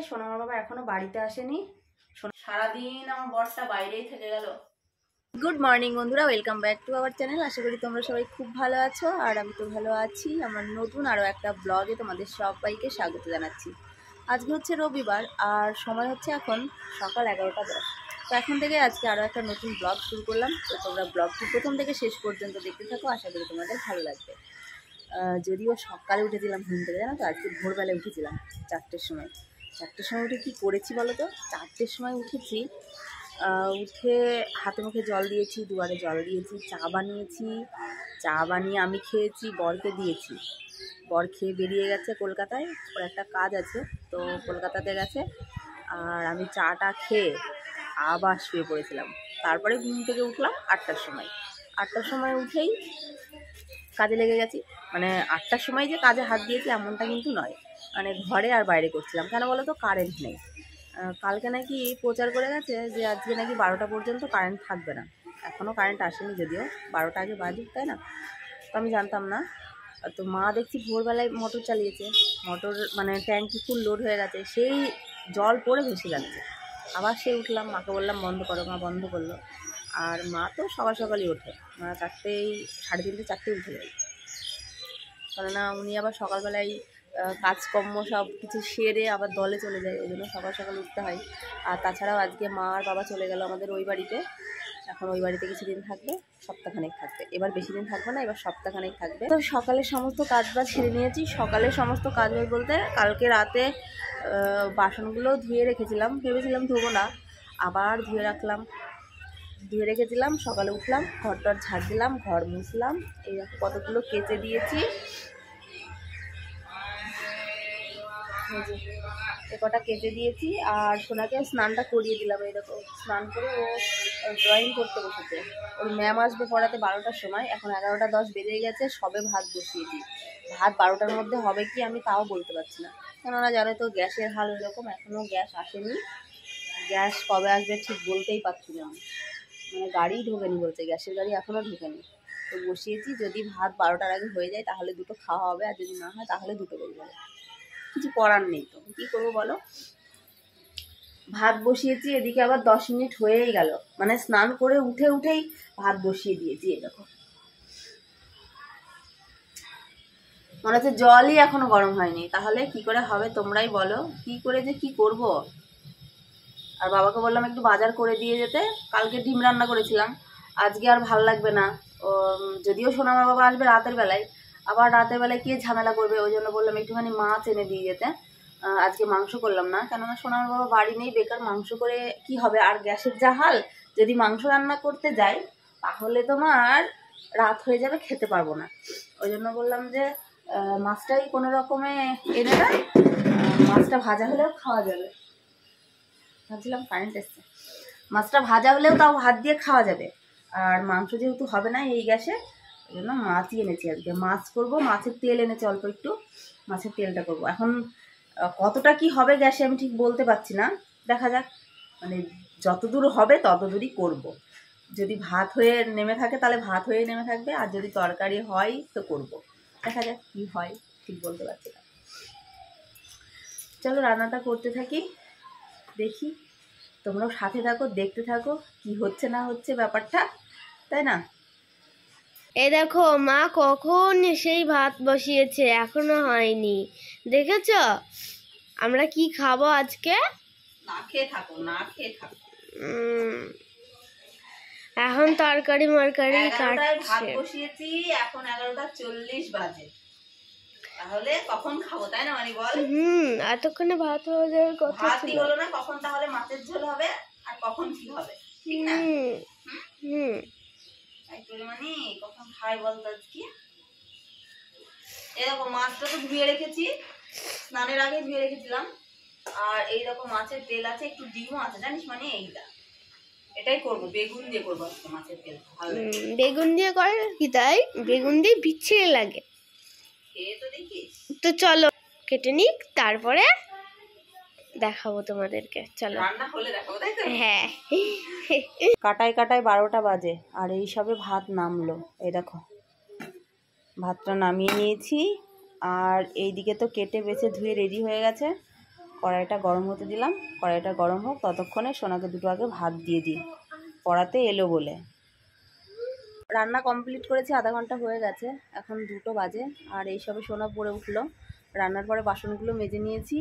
সোনামার বাবা এখনো বাড়িতে আসেনি। সারাদিন আমার বরটা বাইরেই থেকে গেল। গুড মর্নিং বন্ধুরা, welcome back to our channel. আশা করি তোমরা সবাই খুব ভালো আছো, আর আমি তো ভালো আছি। আমার নতুন আরও একটা ব্লগে তোমাদের সবাইকে স্বাগত জানাচ্ছি। আজকে হচ্ছে রবিবার, আর সময় হচ্ছে এখন সকাল 11:10। তো এখন থেকে আজকে আরও একটা নতুন ব্লগ শুরু করলাম। তো তোমরা ব্লগটি প্রথম থেকে শেষ পর্যন্ত দেখতে থাকো, আশা করি তোমাদের ভালো লাগবে। যদিও সকালে উঠেছিলাম ঘুম থেকে, জানো তো, আজকে ভোরবেলায় উঠেছিলাম 4টের সময়। 4টের সময় উঠে কী করেছি বলো তো? 4টের সময় উঠেছি, উঠে হাতে মুখে জল দিয়েছি, দুয়ারে জল দিয়েছি, চা বানিয়েছি। চা বানিয়ে আমি খেয়েছি, বরকে দিয়েছি। বর খেয়ে বেরিয়ে গেছে কলকাতায়, ওর একটা কাজ আছে, তো কলকাতাতে গেছে। আর আমি চাটা খেয়ে আবার শুয়ে পড়েছিলাম। তারপরে ঘুম থেকে উঠলাম 8টার সময়। 8টার সময় উঠেই কাজে লেগে গেছি। মানে 8টার সময় যে কাজে হাত দিয়েছি এমনটা কিন্তু নয়, মানে ঘরে আর বাইরে করছিলাম। কেন বলো তো? কারেন্ট নেই। কালকে নাকি প্রচার করে গেছে যে আজকে নাকি 12টা পর্যন্ত কারেন্ট থাকবে না। এখনও কারেন্ট আসেনি, যদিও 12টা আগে বাজুক, তাই না? তো আমি জানতাম না। তো মা দেখছি ভোরবেলায় মোটর চালিয়েছে, মোটর মানে ট্যাঙ্কি ফুল লোড হয়ে গেছে, সেই জল পড়ে ভেসে যাচ্ছে। আবার সে উঠলাম, মাকে বললাম বন্ধ করো, মা বন্ধ করলো। আর মা তো সকাল সকালই ওঠে, মা 4টেই, 3:30, 4টে উঠে যায়। কেননা উনি আবার সকালবেলায় কাজকর্ম সব কিছু সেরে আবার দলে চলে যায়, ওই জন্য সকাল সকাল উঠতে হয়। আর তাছাড়াও আজকে মা আর বাবা চলে গেল আমাদের ওই বাড়িতে। এখন ওই বাড়িতে কিছুদিন থাকবে, সপ্তাহখানেক থাকবে। এবার বেশি দিন থাকবে না, এবার সপ্তাহখানেক থাকবে। তো সকালে সমস্ত কাজ বাজ সেরে নিয়েছি। সকালে সমস্ত কাজ বাজ বলতে কালকে রাতে বাসনগুলো ধুয়ে রেখেছিলাম, ভেবেছিলাম ধোবো না, আবার ধুয়ে রেখেছিলাম। সকালে উঠলাম, ঘরটার ঝাড় দিলাম, ঘর মুছলাম, এই কতগুলো কেচে দিয়েছি। এ কটা কেটে দিয়েছি। আর সোনাকে স্নানটা করিয়ে দিলাম। এই দেখো, স্নান করে ও ড্রয়িং করতে বসেছে। ওর ম্যাম আসবে পড়াতে 12টার সময়। এখন 11:10 বেজে গেছে, সবে ভাত বসিয়েছি। ভাত 12টার মধ্যে হবে কি আমি তাও বলতে পারছি না, কেননা জানো তো গ্যাসের হাল এরকম, এখনও গ্যাস আসেনি। গ্যাস কবে আসবে ঠিক বলতেই পারছি না। মানে গাড়িই ঢোকেনি বলছে, গ্যাসের গাড়ি এখনও ঢোকেনি। তো বসিয়েছি, যদি ভাত 12টার আগে হয়ে যায় তাহলে দুটো খাওয়া হবে, আর যদি না হয় তাহলে দুটো বেজে যাবে। কিছু করার নেই, তো কী করবো বলো? ভাত বসিয়েছি, এদিকে আবার 10 মিনিট হয়েই গেল, মানে স্নান করে উঠেই ভাত বসিয়ে দিয়েছি। এই দেখো, মনে হচ্ছে জলই এখনো গরম হয়নি। তাহলে কি করে হবে তোমরাই বলো, কি করে যে কি করব? আর বাবাকে বললাম একটু বাজার করে দিয়ে যেতে, কালকে ডিম রান্না করেছিলাম, আজকে আর ভাল লাগবে না। যদিও সোনামার বাবা আসবে রাতের বেলায়, আবার রাতের বেলায় কে ঝামেলা করবে, ওই জন্য বললাম একটুখানি মাছ এনে দিয়ে যেতে। আজকে মাংস করলাম না, কেননা সোনামার বাবা বাড়ি নেই, বেকার মাংস করে কি হবে? আর গ্যাসের যা হাল, যদি মাংস রান্না করতে যাই তাহলে তোমার রাত হয়ে যাবে, খেতে পারবো না। ওই জন্য বললাম যে মাছটাই কোনো রকমে এনে দেয়, মাছটা ভাজা হলেও খাওয়া যাবে। ভাবছিলাম কারেন্ট এসছে, মাছটা ভাজা হলেও তাও ভাত দিয়ে খাওয়া যাবে। আর মাংস যেহেতু হবে না এই গ্যাসে, ওই জন্য মাছই এনেছি আজকে। মাছ করবো, মাছের তেল এনেছি অল্প একটু, মাছের তেলটা করবো। এখন কতটা কি হবে গ্যাসে আমি ঠিক বলতে পারছি না, দেখা যাক। মানে যতদূর হবে ততদূরই করব। যদি ভাত হয়ে নেমে থাকে তাহলে ভাত হয়ে নেমে থাকবে, আর যদি তরকারি হয় তো করব। দেখা যাক কি হয়, ঠিক বলতে পারছি না। চলো রান্নাটা করতে থাকি, দেখি। তোমরাও সাথে থাকো, দেখতে থাকো কি হচ্ছে না হচ্ছে ব্যাপারটা, তাই না? এই দেখো, মা কখন সেই ভাত বসিয়েছে, এখনো হয়নি। দেখেছো আমরা কি খাবো আজকে? না খেয়ে থাকো, না খেয়ে থাকো। এখন তরকারি মরকারি 11টায় ভাত কাটছে। বসিয়েছি, এখন 11:40 বাজে। তাহলে কখন খাবো, তাই না মানে বল? এতক্ষণে ভাত হয়ে যাওয়ার কথা ভাতই ছিল। হলো না, কখন তাহলে মাছের ঝোল হবে, আর কখন কি হবে, ঠিক না? তাই তোর মানে কখন খাই বলতো আজকে? এরকম মাছটা তো ধুয়ে রেখেছি, স্নানের আগে ধুয়ে রেখেছিলাম। আর এইরকম মাছের তেল আছে, একটু ডিমও আছে, জানিস মানে এইটা, এটাই করবো, বেগুন দিয়ে করবো আজকে মাছের তেল। ভালো বেগুন দিয়ে করে কি? তাই বেগুন দিয়ে বিচ্ছিরি লাগে, খেয়ে তো দেখিস। তো চলো কেটে নিক, তারপরে দেখাবো তোমাদেরকে। চলো রান্না হলে দেখাবো, তাই তো? হ্যাঁ। কাটায় 12টা বাজে, আর এই সবে ভাত নামলো। এই দেখো, ভাতটা নামিয়ে নিয়েছি। আর এইদিকে তো কেটে বেছে ধুয়ে রেডি হয়ে গেছে। কড়াইটা গরম হতে দিলাম, কড়াইটা গরম হোক ততক্ষণে সোনাকে দুটো আগে ভাত দিয়ে দিই, পড়াতে এলো বলে। রান্না কমপ্লিট করেছি, আধা ঘন্টা হয়ে গেছে, এখন 2টো বাজে। আর এইসবে সোনা পড়ে উঠলো। রান্নার পরে বাসনগুলো মেজে নিয়েছি।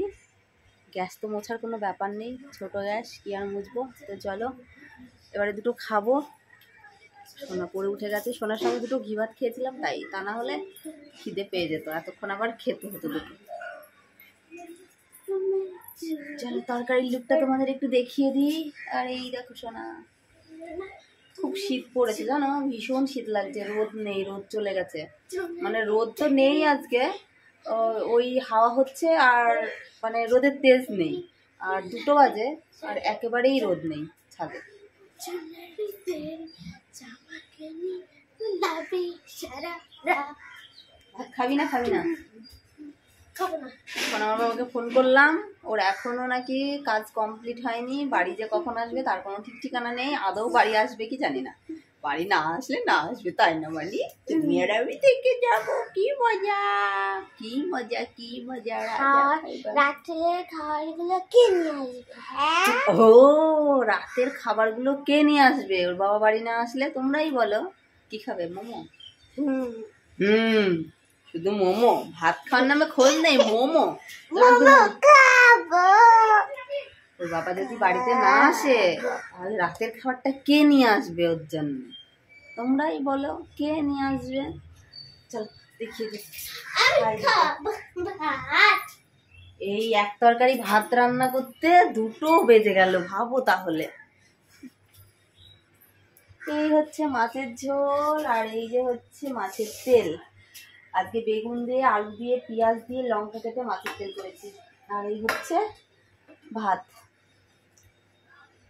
গ্যাস তো মোছার কোনো ব্যাপার নেই, ছোট গ্যাস, কি আর মুছবো। তো চলো এবারে দুটো খাবো। সোনা পড়ে উঠে গেছে, সোনার সঙ্গে দুটো ঘি ভাত খেয়েছিলাম তাই, তা না হলে খিদে পেয়ে যেত, এতক্ষণ আবার খেতে হতো দুটো। চলো তরকারির লুকটা তোমাদের একটু দেখিয়ে দিই। আর এই দেখো সোনা, খুব শীত পড়েছে জানো, ভীষণ শীত লাগছে। রোদ নেই, রোদ চলে গেছে, মানে রোদ তো নেই আজকে, ওই হাওয়া হচ্ছে আর মানে রোদের তেজ নেই। আর 2টো বাজে আর একেবারেই রোদ নেই ছাদে। খাবি না? খাবি না? এখন আমার বাবাকে ফোন করলাম, ওর এখনো নাকি কাজ কমপ্লিট হয়নি, বাড়ি যে কখন আসবে তার কোনো ঠিক ঠিকানা নেই। আদৌ বাড়ি আসবে কি জানি না, বাড়ি না আসলে না আসবে, তাই না? মানে তুমি আর আমি থেকে যাবো, কি মজা, কি মজা, কি মজা। রাতের খাবারগুলো কে নিয়ে আসবে? ও, রাতের খাবারগুলো কে নিয়ে আসবে? ওর বাবা বাড়ি না আসলে তোমরাই বলো কি খাবে? মোমো? শুধু মোমো? ভাত খাওয়ার নামে খোঁজ নেই, মোমো। ওর বাবা যদি বাড়িতে না আসে তাহলে রাতের খাবারটা কে নিয়ে আসবে ওর জন্য? তোমরাই বলো কে নিয়ে আসবে। চল দেখিয়ে দিচ্ছি। এই এক তরকারি ভাত রান্না করতে 2টো বেজে গেল, ভাবো তাহলে। এই হচ্ছে মাছের ঝোল, আর এই যে হচ্ছে মাছের তেল। আজকে বেগুন দিয়ে, আলু দিয়ে, পেঁয়াজ দিয়ে, লঙ্কা কেটে মাছের তেল করেছি। আর এই হচ্ছে ভাত।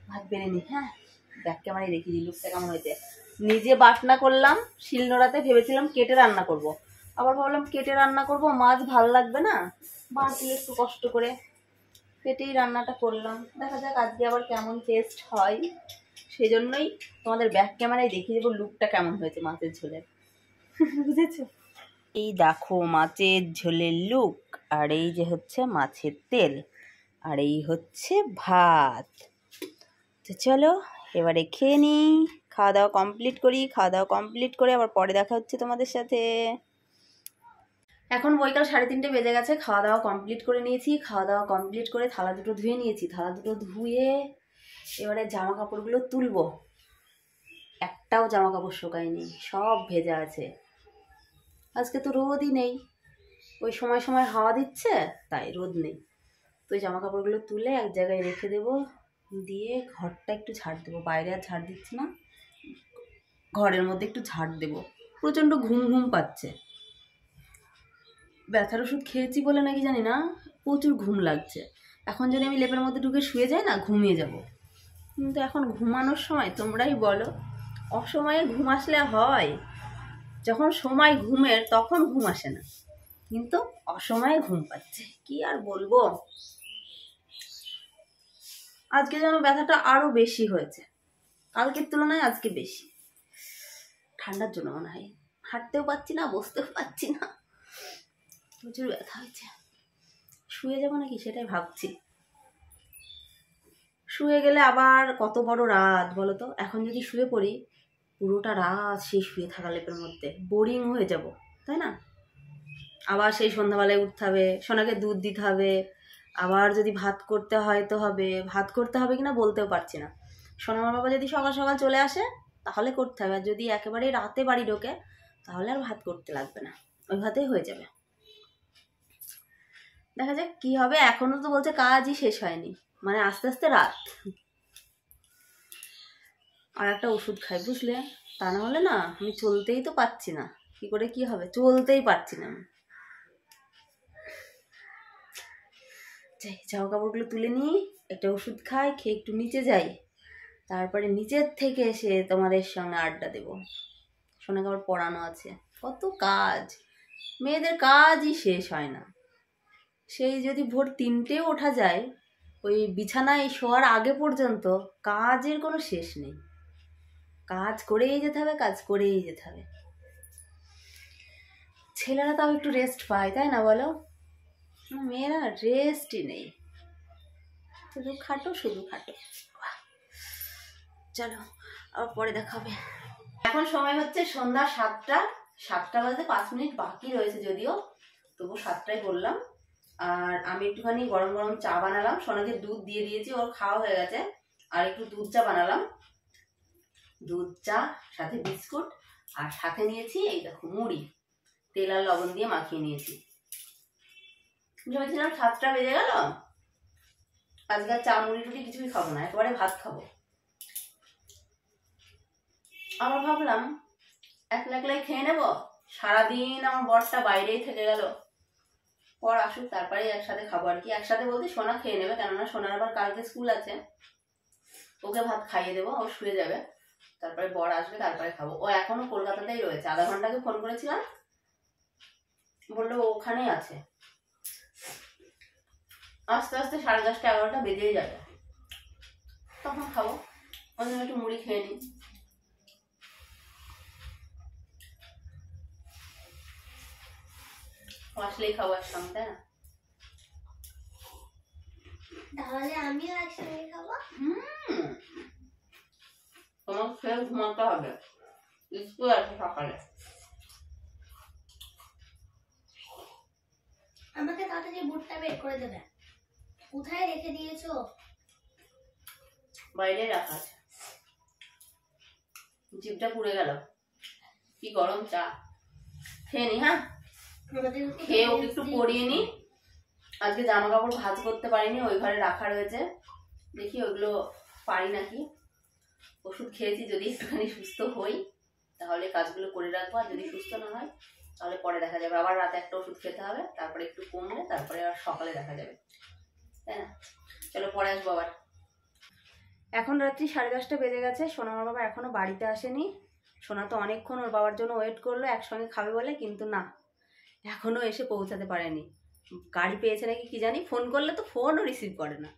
ভাত বেড়ে নি, হ্যাঁ দেখ ক্যামেরায় দেখিয়ে দিই লুকটা কেমন হয়েছে। নিজে বাটনা করলাম শিলনোড়াতে, ভেবেছিলাম কেটে রান্না করব, আবার ভাবলাম কেটে রান্না করব মাছ ভাল লাগবে না, বাটলে একটু কষ্ট করে, কেটেই রান্নাটা করলাম। দেখা যাক আজকে আবার কেমন টেস্ট হয়, সেই জন্যই তোমাদের ব্যাক ক্যামেরায় দেখিয়ে দেবো লুকটা কেমন হয়েছে মাছের ঝোলের। বুঝেছো? এই দেখো মাছের ঝোলের লুক, আর এই যে হচ্ছে মাছের তেল, আর এই হচ্ছে ভাত। তো চলো এবারে খেয়ে নিই, খাওয়া দাওয়া কমপ্লিট করি। খাওয়া দাওয়া কমপ্লিট করে আবার পরে দেখা হচ্ছে তোমাদের সাথে। এখন বৈকাল 3:30 বেজে গেছে, খাওয়া দাওয়া কমপ্লিট করে নিয়েছি। খাওয়া দাওয়া কমপ্লিট করে থালা দুটো ধুয়ে নিয়েছি। থালা দুটো ধুয়ে এবারে জামা কাপড়গুলো তুলবো। একটাও জামা কাপড় শুকায়নি, সব ভেজা আছে। আজকে তো রোদই নেই, ওই সময় সময় হাওয়া দিচ্ছে তাই রোদ নেই। তো ওই জামা কাপড়গুলো তুলে এক জায়গায় রেখে দেবো, দিয়ে ঘরটা একটু ঝাড় দেবো। বাইরে আর ঝাড় দিচ্ছি না, ঘরের মধ্যে একটু ঝাড় দেবো। প্রচণ্ড ঘুম ঘুম পাচ্ছে, ব্যথার ওষুধ খেয়েছি বলে নাকি জানি না, প্রচুর ঘুম লাগছে। এখন যদি আমি লেপের মধ্যে ঢুকে শুয়ে যাই না, ঘুমিয়ে যাব। কিন্তু এখন ঘুমানোর সময়, তোমরাই বলো অসময়ে ঘুম আসলে হয়? যখন সময় ঘুমের তখন ঘুম আসে না, কিন্তু অসময়ে ঘুম পাচ্ছে, কি আর বলবো। আজকে যেন ব্যথাটা আরো বেশি হয়েছে, কালকের তুলনায় আজকে বেশি। ঠান্ডার জন্য মনে হয়, হাঁটতেও পাচ্ছি না, বসতেও পাচ্ছি না, প্রচুর ব্যথা হয়েছে। শুয়ে যাবো নাকি সেটাই ভাবছি। শুয়ে গেলে আবার কত বড় রাত বলো তো। এখন যদি শুয়ে পড়ি পুরোটা রাত সেই শুয়ে থাকা লেপের মধ্যে বোরিং হয়ে যাব, তাই না? আবার সেই সন্ধ্যাবেলায় উঠতে হবে, সোনাকে দুধ দিতে হবে, আবার যদি ভাত করতে হয় তো হবে। ভাত করতে হবে কিনা বলতেও পারছি না। সোনামার বাবা যদি সকাল সকাল চলে আসে তাহলে করতে হবে, আর যদি একেবারেই রাতে বাড়ি ঢোকে তাহলে আর ভাত করতে লাগবে না, ওই ভাতেই হয়ে যাবে। দেখা যাক কি হবে। এখনো তো বলছে কাজই শেষ হয়নি, মানে আস্তে আস্তে রাত। আর একটা ওষুধ খাই বুঝলে, তা না হলে না আমি চলতেই তো পারছি না। কি করে কি হবে, চলতেই পারছি না আমি। যাই জামা কাপড়গুলো তুলে নিই, একটা ওষুধ খাই, খেয়ে একটু নিচে যাই, তারপরে নিচের থেকে এসে তোমাদের সঙ্গে আড্ডা দেবো। সোনাকে আবার পড়ানো আছে, কত কাজ, মেয়েদের কাজই শেষ হয় না। সেই যদি ভোর 3টেও ওঠা যায়, ওই বিছানায় শোয়ার আগে পর্যন্ত কাজের কোনো শেষ নেই। কাজ করেই যেতে হবে, কাজ করেই যেতে হবে। ছেলেরা তাও একটু রেস্ট পায়, তাই না বলো? মেয়েরা রেস্টই নেই। শুধু খাটো শুধু খাটো। চলো আবার পরে দেখা হবে। এখন সময় হচ্ছে সন্ধ্যা 7টা বাজতে 5 মিনিট বাকি রয়েছে, যদিও তবু 7টায় বললাম। আর আমি একটুখানি গরম গরম চা বানালাম, সোনাকে দুধ দিয়ে দিয়েছি, ওর খাওয়া হয়ে গেছে। আর একটু দুধ চা বানালাম, দুধ চা সাথে বিস্কুট, আর সাথে নিয়েছি এই দেখো মুড়ি, তেল আর লবণ দিয়ে মাখিয়ে নিয়েছি। ভেবেছিলাম 7টা বেজে গেল, আজকে চা মুড়ি টুড়ি কিছুই খাবো না, একেবারে ভাত খাবো। আবার ভাবলাম একলা একলাই খেয়ে নেবো, সারাদিন আমার বরটা বাইরেই থেকে গেল, পর আসুক তারপরে একসাথে খাবো আর কি। একসাথে বলতে সোনা খেয়ে নেবে, কেননা সোনার আবার কালকে স্কুল আছে, ওকে ভাত খাইয়ে দেবো, ও শুয়ে যাবে, তারপরে বর আসবে, তারপরে খাবো। ও এখনো কলকাতাতেই রয়েছে, আধা ঘন্টা আগে ফোন করেছিলাম, বললো ওখানেই আছে। আস্তে আস্তে 10:30 11টা বেজেই যাবে, তখন খাবো। ওই জন্য একটু মুড়ি খেয়ে নিই। আসলেই খাবো একসঙ্গে, তাই না? তাহলে আমিও একসঙ্গে খাবো। তোমার খেয়ে ঘুমাতে হবে, স্কুল আছে সকালে। আমাকে তাড়াতাড়ি বুটটা বের করে দেবে। কোথায় রেখে দিয়েছো? বাইরে রাখা আছে। জিভটা পুড়ে গেল, কি গরম চা। খেয়ে নি, হ্যাঁ খেয়ে ওকে একটু পরিয়ে নি। আজকে জামা কাপড় ভাঁজ করতে পারিনি, ওই ঘরে রাখা রয়েছে, দেখি ওইগুলো পারি নাকি। ওষুধ খেয়েছি, যদি একটুখানি সুস্থ হই তাহলে কাজগুলো করে রাখবো, আর যদি সুস্থ না হয় তাহলে পরে দেখা যাবে। আবার রাতে একটা ওষুধ খেতে হবে, তারপরে একটু কমলে তারপরে আর সকালে দেখা যাবে, তাই না? চলো পরে আসবো আবার। এখন রাত্রি 10:30 বেজে গেছে, সোনার বাবা এখনো বাড়িতে আসেনি। সোনা তো অনেকক্ষণ ওর বাবার জন্য ওয়েট করলো একসঙ্গে খাবে বলে, কিন্তু না, এখনো এসে পৌঁছাতে পারেনি। গাড়ি পেয়েছে নাকি কি জানি, ফোন করলে তো ফোনও রিসিভ করে না।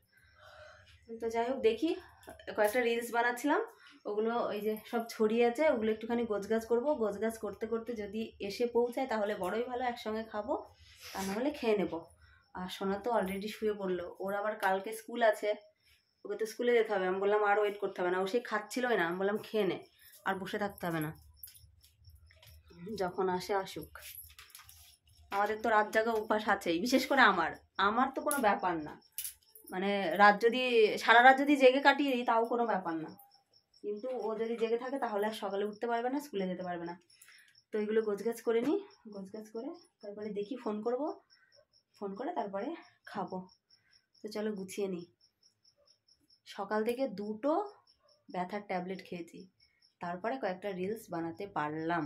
তো যাই হোক, দেখি কয়েকটা রিলস বানাচ্ছিলাম, ওগুলো ওই যে সব ছড়িয়ে আছে, ওগুলো একটুখানি গোছগাছ করবো। গোছগাছ করতে করতে যদি এসে পৌঁছায় তাহলে বড়ই ভালো, একসঙ্গে খাবো, তা নাহলে খেয়ে নেবো। আর সোনা তো অলরেডি শুয়ে পড়লো, ওর আবার কালকে স্কুল আছে, ওকে তো স্কুলে যেতে হবে। আমি বললাম আর ওয়েট করতে হবে না, ও সেই খাচ্ছিলই না, আমি বললাম খেয়ে নে, আর বসে থাকতে হবে না, যখন আসে আসুক। আমাদের তো রাত জাগা অভ্যাস আছেই, বিশেষ করে আমার তো কোনো ব্যাপার না, মানে রাত যদি সারা রাত যদি জেগে কাটিয়ে দিই তাও কোনো ব্যাপার না, কিন্তু ও যদি জেগে থাকে তাহলে আর সকালে উঠতে পারবে না, স্কুলে যেতে পারবে না। তো এগুলো গোছগাছ করে নিই, গোছগাছ করে তারপরে দেখি ফোন করব, ফোন করে তারপরে খাবো। তো চলো গুছিয়ে নিই। সকাল থেকে 2টো ব্যথার ট্যাবলেট খেয়েছি, তারপরে কয়েকটা রিলস বানাতে পারলাম,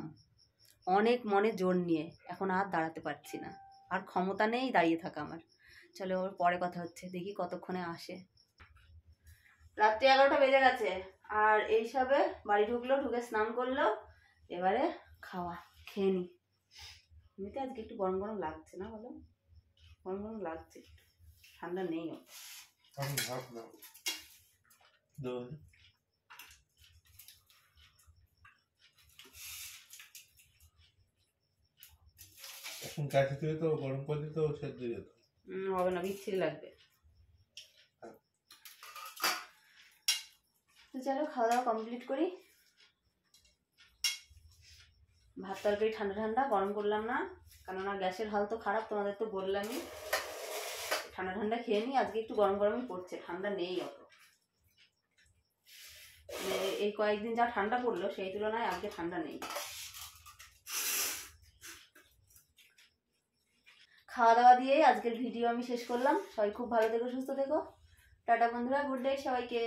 অনেক মনে জোর নিয়ে। এখন আর দাঁড়াতে পারছি না, আর ক্ষমতা নেই দাঁড়িয়ে থাকা আমার। চলো ওর পরে কথা হচ্ছে, দেখি কতক্ষণে আসে। রাত্রি 11টা বেজে গেছে, আর এইসবে বাড়ি ঢুকলো, ঢুকে স্নান করলো, এবারে খাওয়া, খেয়ে নি। এমনিতে আজকে একটু গরম গরম লাগছে না, বলো? গরম গরম লাগছে, ঠান্ডা নেই। এখন কাছে থেকে তো গরম করলে তো সেদ্ধ যেত। হবে না, বিচ্ছিরি লাগবে। তো চলো খাওয়া দাওয়া কমপ্লিট করি। ভাত তরকারি ঠান্ডা ঠান্ডা, গরম করলাম না, কেননা গ্যাসের হাল তো খারাপ, তোমাদের তো বললামই। ঠান্ডা ঠান্ডা খেয়ে নিই, আজকে একটু গরম গরমই পড়ছে, ঠান্ডা নেই অত। এই কয়েকদিন যা ঠান্ডা পড়লো সেই তুলনায় আজকে ঠান্ডা নেই। খাওয়া দাওয়া দিয়ে আজকের ভিডিও আমি শেষ করলাম। সবাই খুব ভালো থেকো, সুস্থ থেকো, টাটা বন্ধুরা, গুড ডে সবাইকে।